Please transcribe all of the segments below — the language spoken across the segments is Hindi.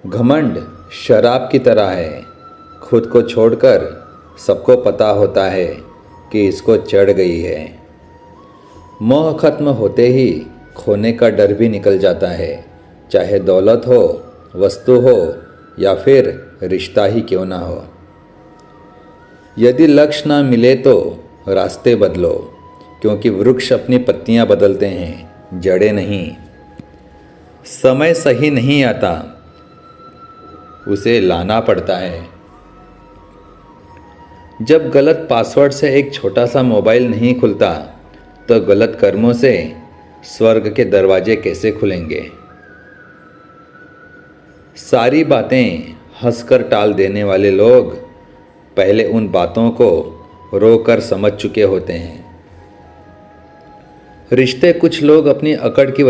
घमंड शराब की तरह है। खुद को छोड़कर सबको पता होता है कि इसको चढ़ गई है। मोह खत्म होते ही खोने का डर भी निकल जाता है, चाहे दौलत हो, वस्तु हो या फिर रिश्ता ही क्यों ना हो। यदि लक्ष्य ना मिले तो रास्ते बदलो, क्योंकि वृक्ष अपनी पत्तियां बदलते हैं, जड़ें नहीं। समय सही नहीं आता, उसे लाना पड़ता है। जब गलत पासवर्ड से एक छोटा सा मोबाइल नहीं खुलता, तो गलत कर्मों से स्वर्ग के दरवाजे कैसे खुलेंगे। सारी बातें हंसकर टाल देने वाले लोग पहले उन बातों को रोकर समझ चुके होते हैं। रिश्ते कुछ लोग अपनी अकड़ की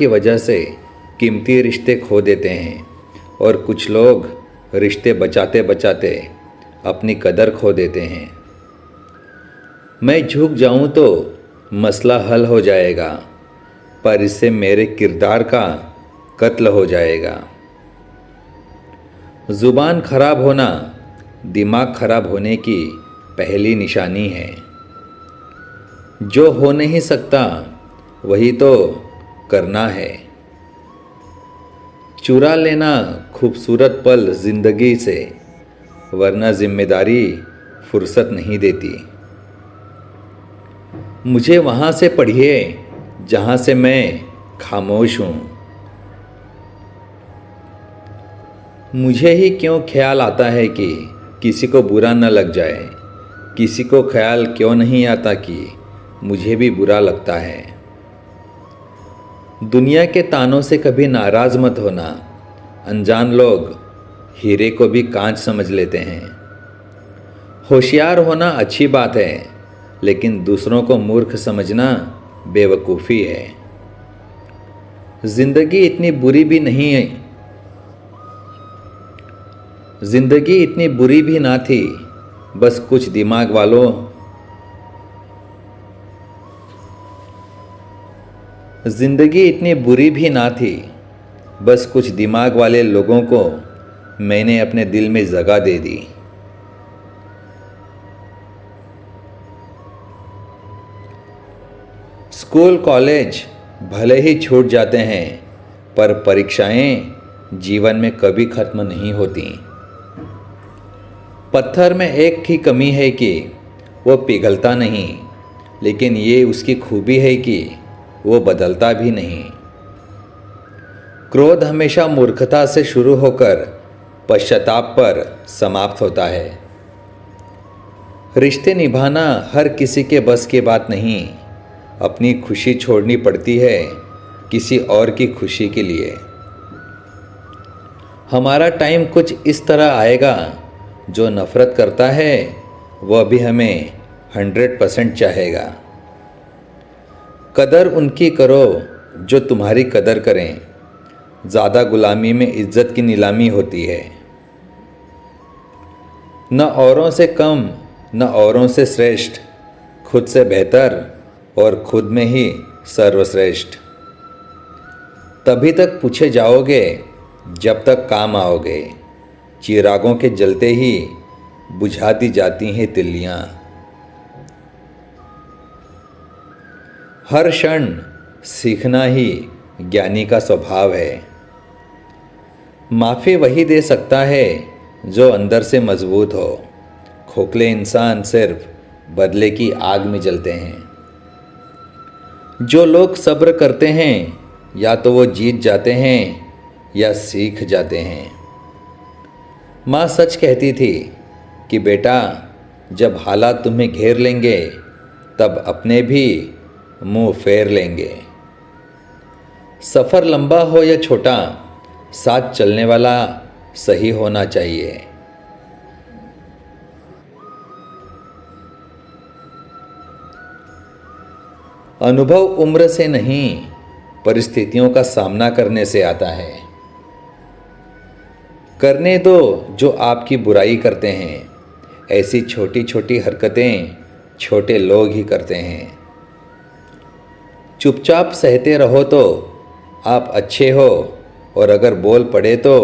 वजह से कीमती रिश्ते खो देते हैं, और कुछ लोग रिश्ते बचाते बचाते अपनी कदर खो देते हैं। मैं झुक जाऊं तो मसला हल हो जाएगा, पर इससे मेरे किरदार का कत्ल हो जाएगा। जुबान खराब होना दिमाग खराब होने की पहली निशानी है। जो हो नहीं सकता वही तो करना है। चुरा लेना खूबसूरत पल जिंदगी से, वरना जिम्मेदारी फुर्सत नहीं देती। मुझे वहाँ से पढ़िए जहाँ से मैं खामोश हूँ। मुझे ही क्यों ख्याल आता है कि किसी को बुरा न लग जाए। किसी को ख्याल क्यों नहीं आता कि मुझे भी बुरा लगता है। दुनिया के तानों से कभी नाराज मत होना। अनजान लोग हीरे को भी कांच समझ लेते हैं। होशियार होना अच्छी बात है, लेकिन दूसरों को मूर्ख समझना बेवकूफ़ी है। जिंदगी इतनी बुरी भी ना थी, बस कुछ दिमाग वालों जिंदगी इतनी बुरी भी ना थी, बस कुछ दिमाग वाले लोगों को मैंने अपने दिल में जगह दे दी। स्कूल कॉलेज भले ही छूट जाते हैं, पर परीक्षाएं जीवन में कभी खत्म नहीं होती। पत्थर में एक ही कमी है कि वो पिघलता नहीं, लेकिन ये उसकी खूबी है कि वो बदलता भी नहीं। क्रोध हमेशा मूर्खता से शुरू होकर पश्चाताप पर समाप्त होता है। रिश्ते निभाना हर किसी के बस की बात नहीं। अपनी खुशी छोड़नी पड़ती है किसी और की खुशी के लिए। हमारा टाइम कुछ इस तरह आएगा, जो नफरत करता है वह भी हमें 100% चाहेगा। कदर उनकी करो जो तुम्हारी कदर करें। ज़्यादा गुलामी में इज्जत की नीलामी होती है। न औरों से कम, न औरों से श्रेष्ठ, खुद से बेहतर और खुद में ही सर्वश्रेष्ठ। तभी तक पूछे जाओगे जब तक काम आओगे। चिरागों के जलते ही बुझा दी जाती हैं तिल्लियाँ। हर क्षण सीखना ही ज्ञानी का स्वभाव है। माफ़ी वही दे सकता है जो अंदर से मजबूत हो। खोखले इंसान सिर्फ बदले की आग में जलते हैं। जो लोग सब्र करते हैं या तो वो जीत जाते हैं या सीख जाते हैं। माँ सच कहती थी कि बेटा, जब हालात तुम्हें घेर लेंगे तब अपने भी मुंह फेर लेंगे। सफ़र लंबा हो या छोटा, साथ चलने वाला सही होना चाहिए। अनुभव उम्र से नहीं, परिस्थितियों का सामना करने से आता है। करने दो जो आपकी बुराई करते हैं। ऐसी छोटी छोटी हरकतें छोटे लोग ही करते हैं। चुपचाप सहते रहो तो आप अच्छे हो, और अगर बोल पड़े तो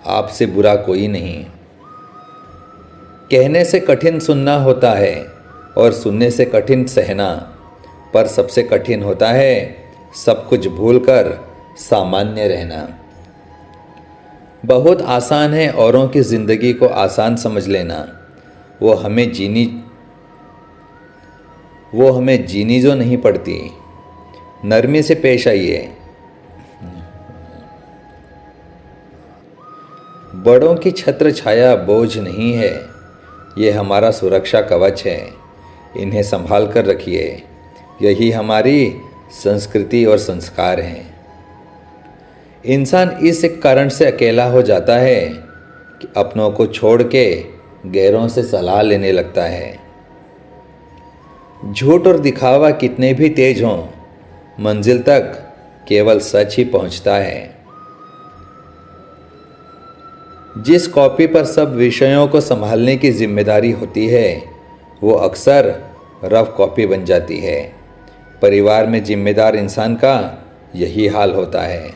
आपसे बुरा कोई नहीं। कहने से कठिन सुनना होता है और सुनने से कठिन सहना, पर सबसे कठिन होता है सब कुछ भूलकर सामान्य रहना। बहुत आसान है औरों की ज़िंदगी को आसान समझ लेना, वो हमें जीनी जो नहीं पड़ती। नरमी से पेश आइए। बड़ों की छत्र छाया बोझ नहीं है, ये हमारा सुरक्षा कवच है, इन्हें संभाल कर रखिए, यही हमारी संस्कृति और संस्कार हैं। इंसान इस एक कारण से अकेला हो जाता है कि अपनों को छोड़ के गैरों से सलाह लेने लगता है। झूठ और दिखावा कितने भी तेज हों, मंजिल तक केवल सच ही पहुंचता है। जिस कॉपी पर सब विषयों को संभालने की जिम्मेदारी होती है, वो अक्सर रफ कॉपी बन जाती है। परिवार में जिम्मेदार इंसान का यही हाल होता है।